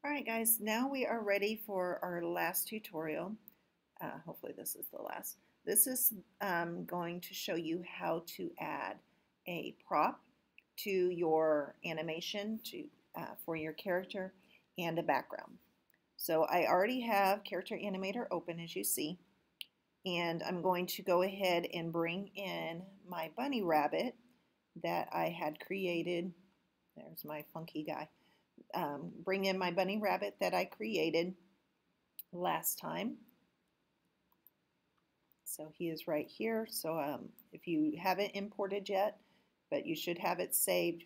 Alright guys, now we are ready for our last tutorial. Hopefully this is the last. This is going to show you how to add a prop to your animation for your character and a background. So I already have Character Animator open, as you see, and I'm going to go ahead and bring in my bunny rabbit that I had created. There's my funky guy. Bring in my bunny rabbit that I created last time. So he is right here. So if you haven't imported yet, but you should have it saved,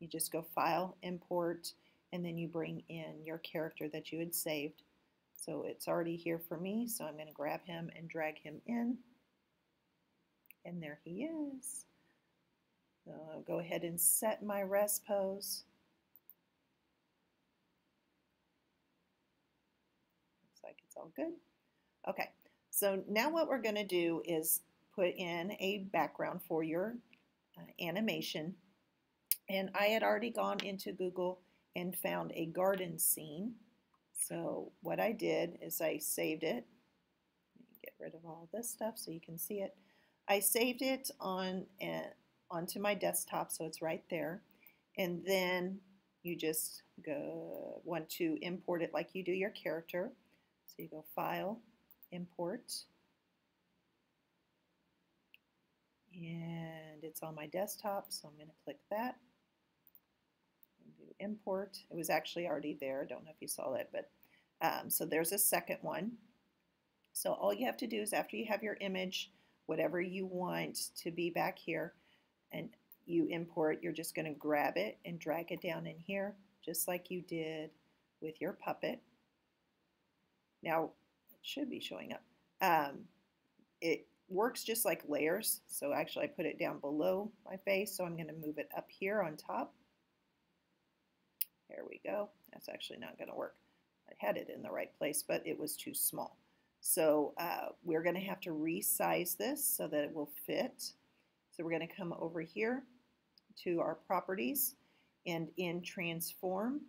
you just go File, Import, and then you bring in your character that you had saved. So it's already here for me, so I'm going to grab him and drag him in. And there he is. So I'll go ahead and set my rest pose. Looks like it's all good. Okay, so now what we're going to do is put in a background for your animation. And I had already gone into Google and found a garden scene. So what I did is I saved it. Get rid of all this stuff so you can see it. I saved it onto my desktop, so it's right there. And then you just want to import it like you do your character. So you go File, Import, and it's on my desktop, so I'm going to click that and do Import. It was actually already there. I don't know if you saw it, but so there's a second one. So all you have to do is, after you have your image, whatever you want to be back here, and you import, you're just going to grab it and drag it down in here, just like you did with your puppet. Now, it should be showing up. It works just like layers, so actually I put it down below my face, so I'm going to move it up here on top. There we go. That's actually not going to work. I had it in the right place, but it was too small. So we're going to have to resize this so that it will fit. So we're going to come over here to our properties, and in Transform,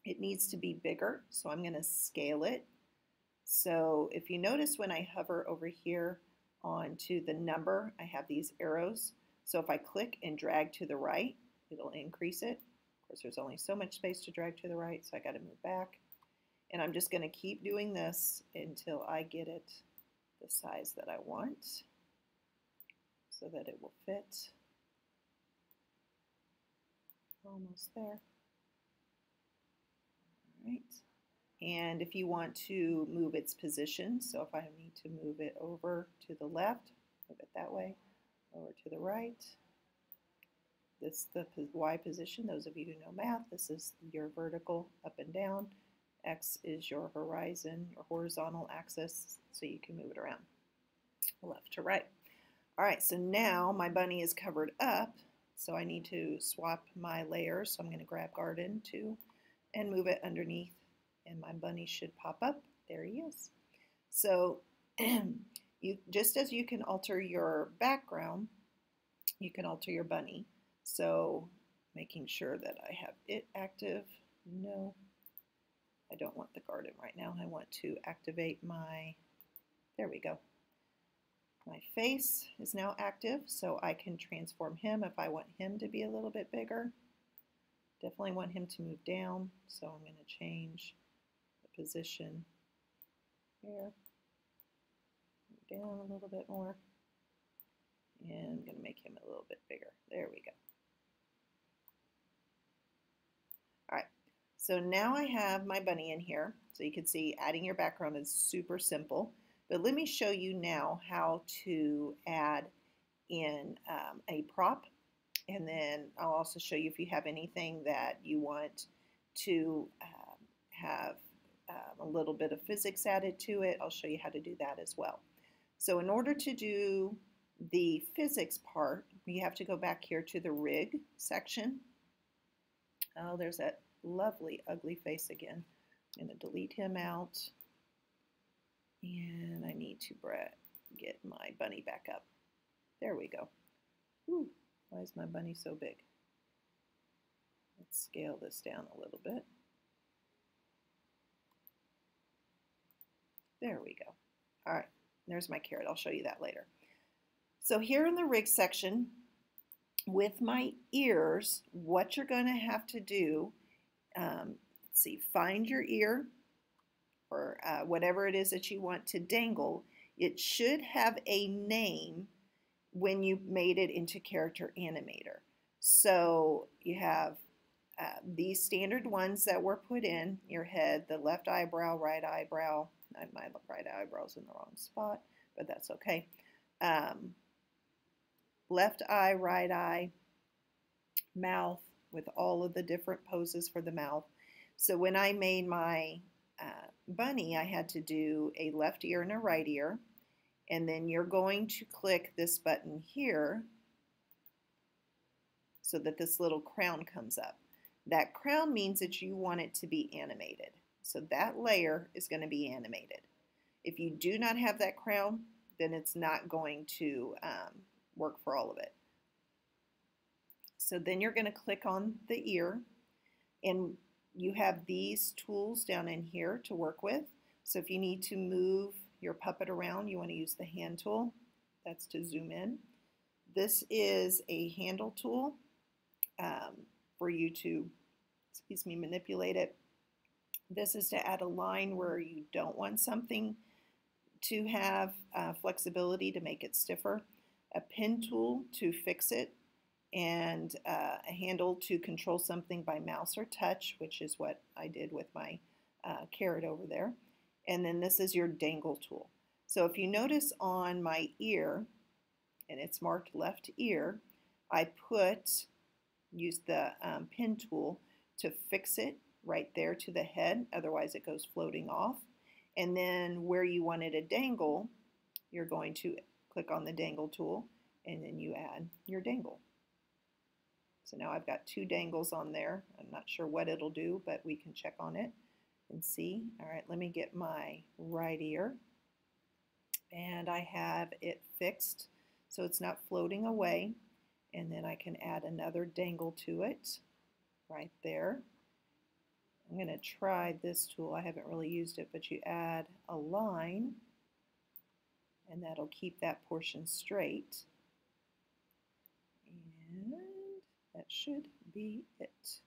it needs to be bigger, so I'm going to scale it. So if you notice, when I hover over here onto the number, I have these arrows. So if I click and drag to the right, it'll increase it. Of course, there's only so much space to drag to the right, so I got to move back. And I'm just going to keep doing this until I get it the size that I want, so that it will fit. Almost there. All right. And if you want to move its position, so if I need to move it over to the left, move it that way, over to the right. This is the Y position. Those of you who know math, this is your vertical up and down. X is your horizon, your horizontal axis, so you can move it around left to right. All right, so now my bunny is covered up, so I need to swap my layers. So I'm going to grab Garden too and move it underneath, and my bunny should pop up. There he is. So just as you can alter your background, you can alter your bunny. So making sure that I have it active. No, I don't want the garden right now. I want to activate my, there we go. My face is now active, so I can transform him if I want him to be a little bit bigger. Definitely want him to move down, so I'm going to change the position here. Move down a little bit more. And I'm going to make him a little bit bigger. There we go. All right, so now I have my bunny in here. So you can see adding your background is super simple. But let me show you now how to add in a prop. And then I'll also show you if you have anything that you want to have a little bit of physics added to it. I'll show you how to do that as well. So in order to do the physics part, we have to go back here to the rig section. Oh, there's that lovely ugly face again. I'm going to delete him out. And I need to get my bunny back up. There we go. Ooh, why is my bunny so big? Let's scale this down a little bit. There we go. All right, there's my carrot. I'll show you that later. So here in the rig section, with my ears, what you're going to have to do, let's see, find your ear, or whatever it is that you want to dangle. It should have a name when you made it into Character Animator. So you have these standard ones that were put in your head, the left eyebrow, right eyebrow. My right eyebrow's in the wrong spot, but that's okay. Left eye, right eye, mouth, with all of the different poses for the mouth. So when I made my bunny, I had to do a left ear and a right ear. And then you're going to click this button here so that this little crown comes up. That crown means that you want it to be animated. So that layer is going to be animated. If you do not have that crown, then it's not going to work for all of it. So then you're going to click on the ear, and you have these tools down in here to work with. So if you need to move your puppet around, you want to use the hand tool. That's to zoom in. This is a handle tool for you to, manipulate it. This is to add a line where you don't want something to have flexibility to make it stiffer. A pin tool to fix it, and a handle to control something by mouse or touch, which is what I did with my carrot over there. And then this is your dangle tool. So if you notice on my ear, and it's marked left ear, I used the pin tool to fix it right there to the head, otherwise it goes floating off. And then where you wanted to dangle, you're going to click on the dangle tool, and then you add your dangle. So now I've got 2 dangles on there. I'm not sure what it'll do, but we can check on it and see. All right, let me get my right ear, and I have it fixed so it's not floating away. And then I can add another dangle to it right there. I'm going to try this tool. I haven't really used it, but you add a line, and that'll keep that portion straight. And that should be it.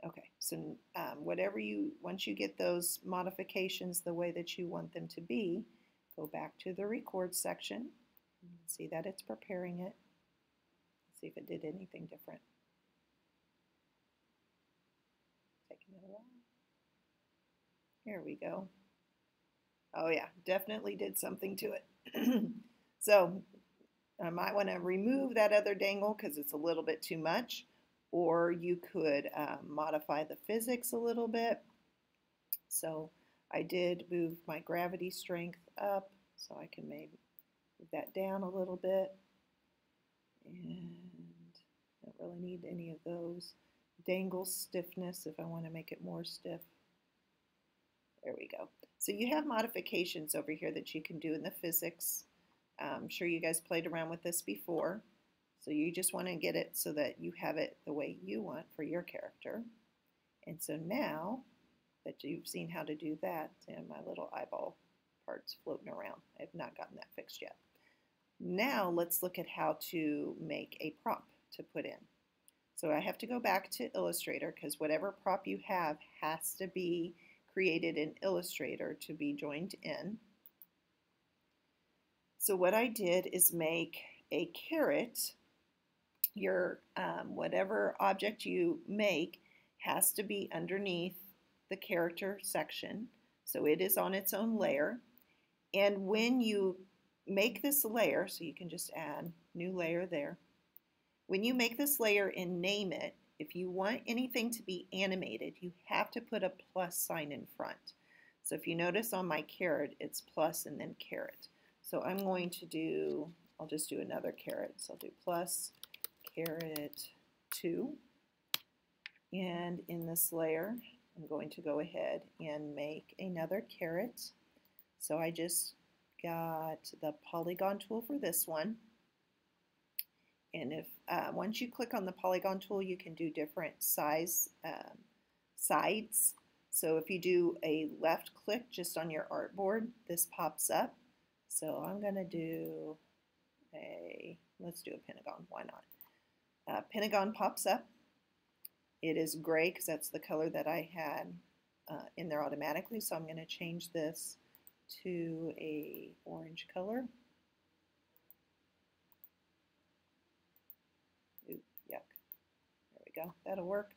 Okay, so once you get those modifications the way that you want them to be, go back to the record section. See that it's preparing it. See if it did anything different. Taking it a while. Here we go. Oh yeah, definitely did something to it. So I might want to remove that other dangle because it's a little bit too much, or you could modify the physics a little bit. So I did move my gravity strength up, so I can maybe move that down a little bit. And don't really need any of those. Dangle stiffness if I want to make it more stiff. There we go. So you have modifications over here that you can do in the physics. I'm sure you guys played around with this before. So you just want to get it so that you have it the way you want for your character. And so now that you've seen how to do that, and my little eyeball part's floating around. I have not gotten that fixed yet. Now let's look at how to make a prop to put in. So I have to go back to Illustrator because whatever prop you have has to be created in Illustrator to be joined in. So what I did is make a carrot. Your whatever object you make has to be underneath the character section. So it is on its own layer. And when you make this layer, so you can just add new layer there. When you make this layer and name it, if you want anything to be animated, you have to put a plus sign in front. So if you notice on my carrot, it's plus and then carrot. So I'm going to do, I'll just do another carrot. So I'll do plus carrot 2. And in this layer, I'm going to go ahead and make another carrot. So I just got the polygon tool for this one. And if once you click on the polygon tool, you can do different sides. So if you do a left click just on your artboard, this pops up. So I'm going to do let's do a pentagon, why not? Pentagon pops up. It is gray because that's the color that I had in there automatically, so I'm going to change this to a orange color. Ooh, yuck. There we go. That'll work.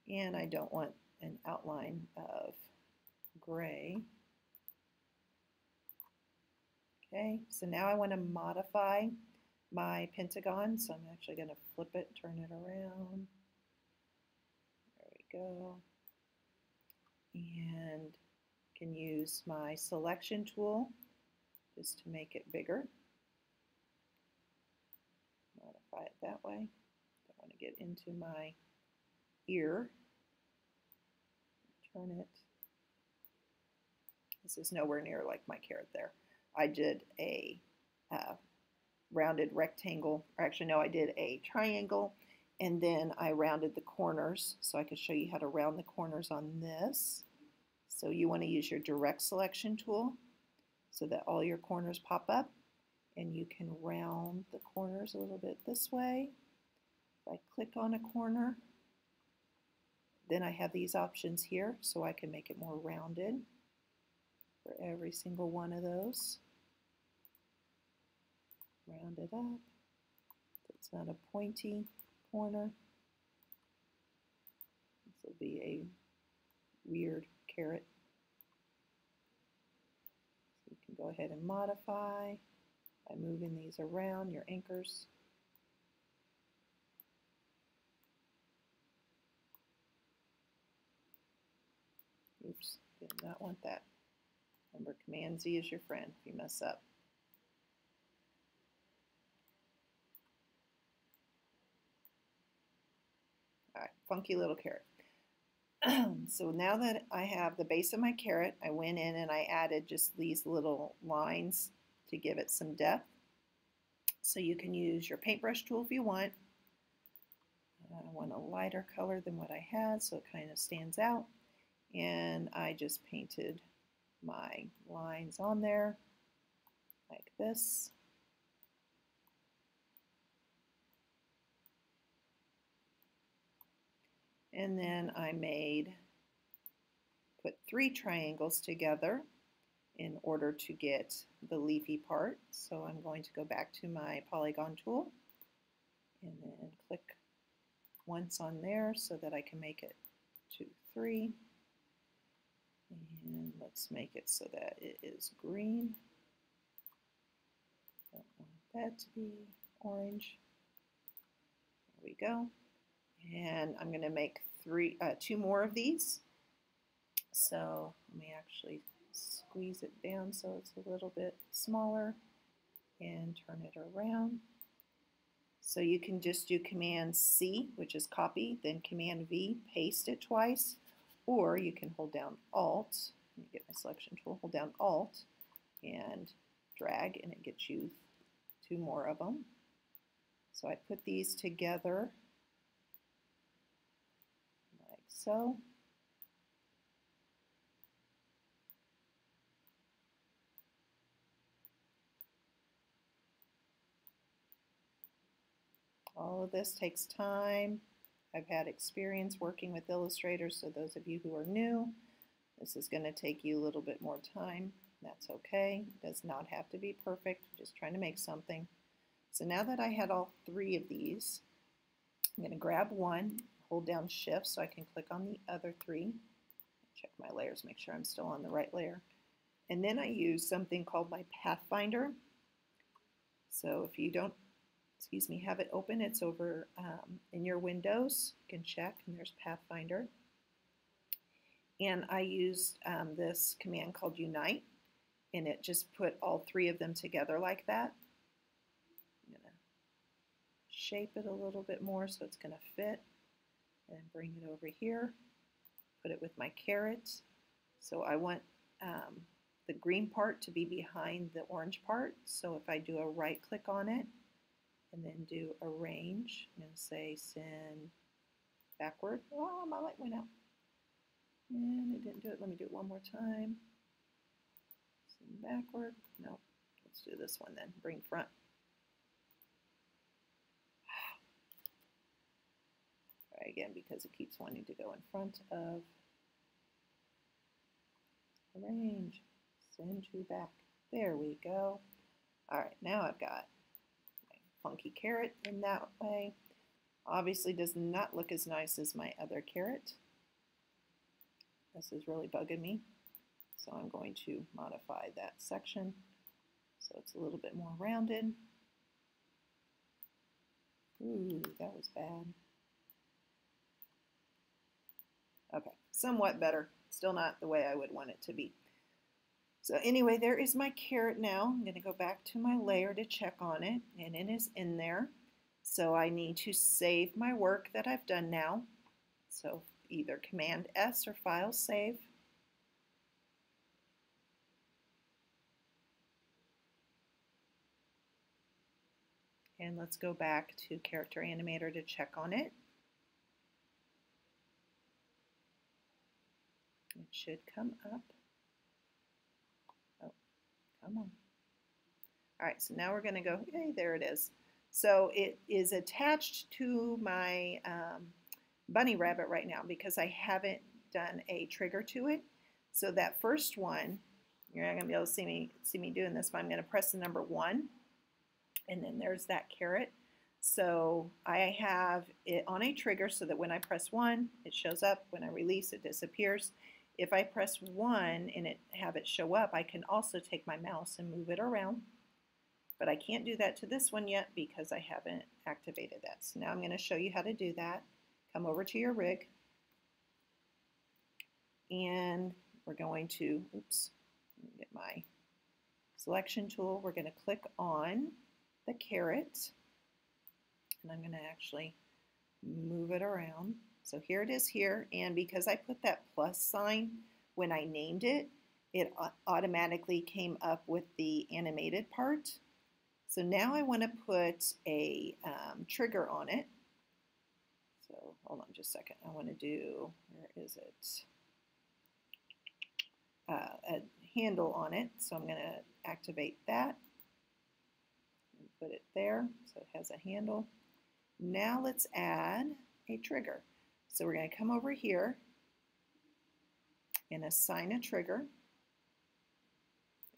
And I don't want an outline of gray. Okay, so now I want to modify my pentagon, so I'm actually going to flip it, turn it around. There we go. And can use my selection tool just to make it bigger. Modify it that way. Don't want to get into my ear. Turn it. This is nowhere near like my carrot there. I did a rounded rectangle, or actually no, I did a triangle, and then I rounded the corners, so I could show you how to round the corners on this. So you want to use your direct selection tool so that all your corners pop up, and you can round the corners a little bit this way. If I click on a corner, then I have these options here, so I can make it more rounded for every single one of those. Round it up so it's not a pointy corner. This will be a weird carrot. So you can go ahead and modify by moving these around, your anchors. Oops, did not want that. Remember, Command Z is your friend if you mess up. All right, funky little carrot. So now that I have the base of my carrot, I went in and I added just these little lines to give it some depth. So you can use your paintbrush tool if you want. I want a lighter color than what I had so it kind of stands out. And I just painted my lines on there like this. And then I put 3 triangles together in order to get the leafy part. So I'm going to go back to my polygon tool and then click once on there so that I can make it 2, 3. And let's make it so that it is green. Don't want that to be orange. There we go. And I'm going to make 2 more of these. So let me actually squeeze it down so it's a little bit smaller and turn it around. So you can just do Command C, which is copy, then Command V, paste it twice, or you can hold down Alt, let me get my selection tool, hold down Alt and drag, and it gets you 2 more of them. So I put these together like so. All of this takes time. I've had experience working with Illustrator, so those of you who are new, this is going to take you a little bit more time. That's okay. It does not have to be perfect. I'm just trying to make something. So now that I had all 3 of these, I'm going to grab one, hold down Shift so I can click on the other 3. Check my layers, make sure I'm still on the right layer. And then I use something called my Pathfinder. So if you don't have it open, it's over in your windows. You can check, and there's Pathfinder. And I used this command called Unite, and it just put all 3 of them together like that. I'm going to shape it a little bit more so it's going to fit, and bring it over here. Put it with my carrot. So I want the green part to be behind the orange part. So if I do a right click on it, and then do arrange, I'm going to say send backward. Oh, my light went out. And it didn't do it. Let me do it one more time. Send backward. No, let's do this one then. Bring front. Try again because it keeps wanting to go in front of arrange. Send to back. There we go. All right, now I've got my funky carrot in that way. Obviously does not look as nice as my other carrot. This is really bugging me. So I'm going to modify that section so it's a little bit more rounded. Ooh, that was bad. Okay, somewhat better. Still not the way I would want it to be. So anyway, there is my carrot now. I'm going to go back to my layer to check on it, and it is in there. So I need to save my work that I've done now. So either Command S or File Save. And let's go back to Character Animator to check on it. It should come up. Oh, come on. All right, so now we're going to go, hey, there it is. So it is attached to my bunny rabbit right now because I haven't done a trigger to it. So that first one, you're not going to be able to see me doing this, but I'm going to press the number 1, and then there's that carrot. So I have it on a trigger so that when I press 1, it shows up. When I release, it disappears. If I press 1 and have it show up, I can also take my mouse and move it around. But I can't do that to this one yet because I haven't activated that. So now I'm going to show you how to do that. Come over to your rig, and we're going to, oops, let me get my selection tool. We're going to click on the carrot, and I'm going to actually move it around. So here it is here, and because I put that plus sign when I named it, it automatically came up with the animated part. So now I want to put a trigger on it. So hold on just a second. I want to do, where is it? A handle on it. So I'm going to activate that and put it there so it has a handle. Now let's add a trigger. So we're going to come over here and assign a trigger.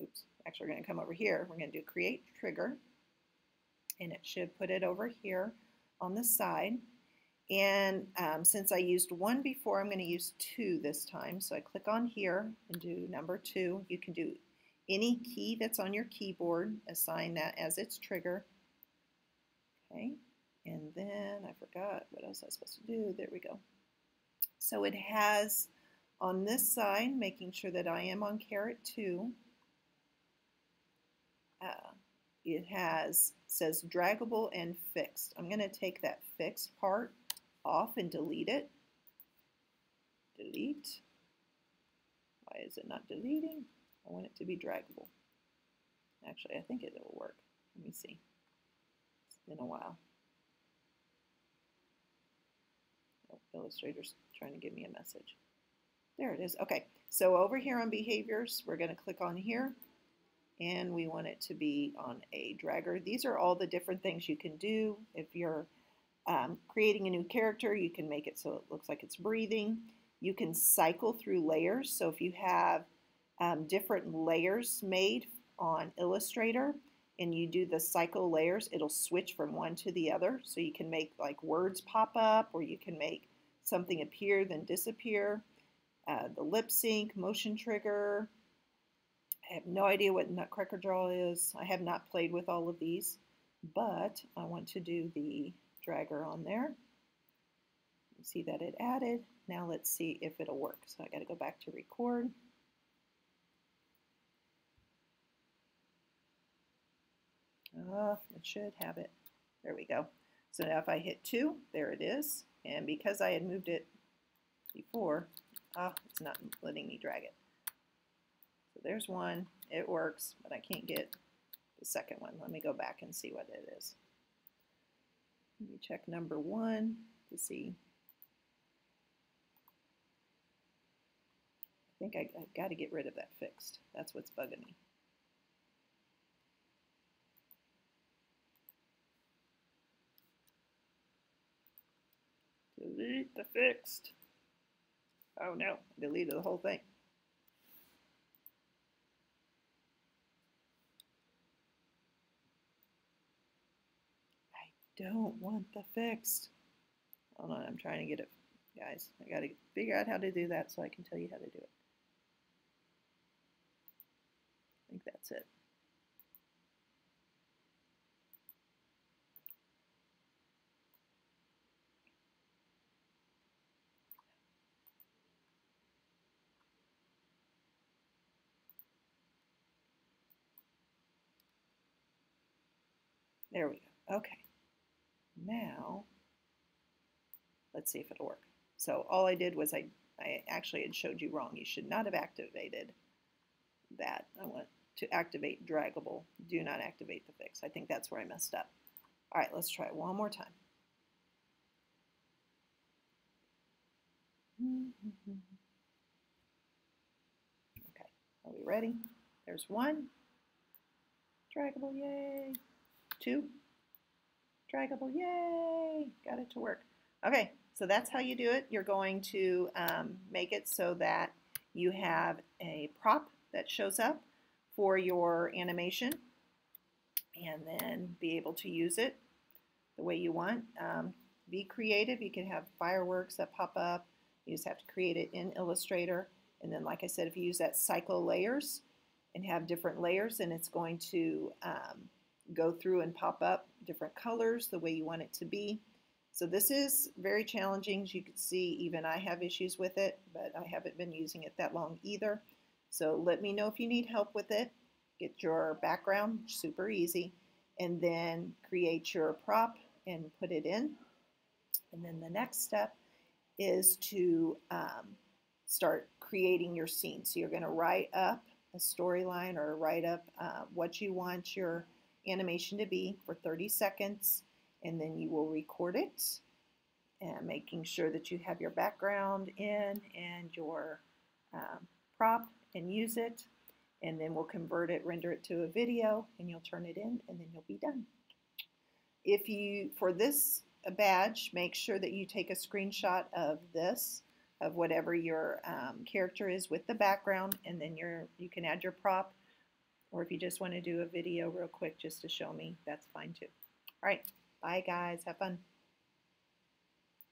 Oops, actually we're going to come over here. We're going to do create trigger, and it should put it over here on the side. And since I used 1 before, I'm going to use 2 this time. So I click on here and do number 2. You can do any key that's on your keyboard, assign that as its trigger. Okay, and then I forgot what else I was supposed to do. There we go. So it has on this side, making sure that I am on carrot 2. It says draggable and fixed. I'm going to take that fixed part off and delete it. Delete. Why is it not deleting? I want it to be draggable. Actually, I think it will work. Let me see. It's been a while. Oh, Illustrator's trying to give me a message. There it is. Okay, so over here on behaviors, we're going to click on here, and we want it to be on a dragger. These are all the different things you can do. If you're creating a new character, you can make it so it looks like it's breathing. You can cycle through layers. So if you have different layers made on Illustrator and you do the cycle layers, it'll switch from one to the other. So you can make like words pop up, or you can make something appear then disappear. The lip sync, motion trigger. I have no idea what Nutcracker Draw is. I have not played with all of these, but I want to do the dragger on there. You see that it added. Now let's see if it'll work. So I got to go back to record. It should have it. There we go. So now if I hit 2, there it is. And because I had moved it before, it's not letting me drag it. So there's 1. It works, but I can't get the second one. Let me go back and see what it is. Let me check number 1 to see. think I've got to get rid of that fixed. That's what's bugging me. Delete the fixed. Oh no, deleted the whole thing. I don't want the fixed. Hold on, I'm trying to get it. Guys, I got to figure out how to do that so I can tell you how to do it. I think that's it. There we go. Okay. Now, let's see if it'll work. So all I did was I actually had showed you wrong. You should not have activated that. I want to activate draggable. Do not activate the fix. I think that's where I messed up. All right, let's try it one more time. Okay, are we ready? There's one. Draggable, yay. Two. Draggable, yay. Got it to work. Okay, so that's how you do it. You're going to make it so that you have a prop that shows up for your animation and then be able to use it the way you want. Be creative. You can have fireworks that pop up. You just have to create it in Illustrator. And then, like I said, if you use that cycle layers and have different layers, then it's going to go through and pop up different colors the way you want it to be. So this is very challenging. As you can see, even I have issues with it, but I haven't been using it that long either. So let me know if you need help with it. Get your background, super easy, and then create your prop and put it in. And then the next step is to start creating your scene. So you're going to write up a storyline or write up what you want your animation to be for 30 seconds, and then you will record it, and making sure that you have your background in and your prop and use it, and then we'll convert it, render it to a video, and you'll turn it in, and then you'll be done. If you, for this badge, make sure that you take a screenshot of this, of whatever your character is with the background, and then you can add your prop, or if you just want to do a video real quick just to show me, that's fine too. All right, bye guys, have fun.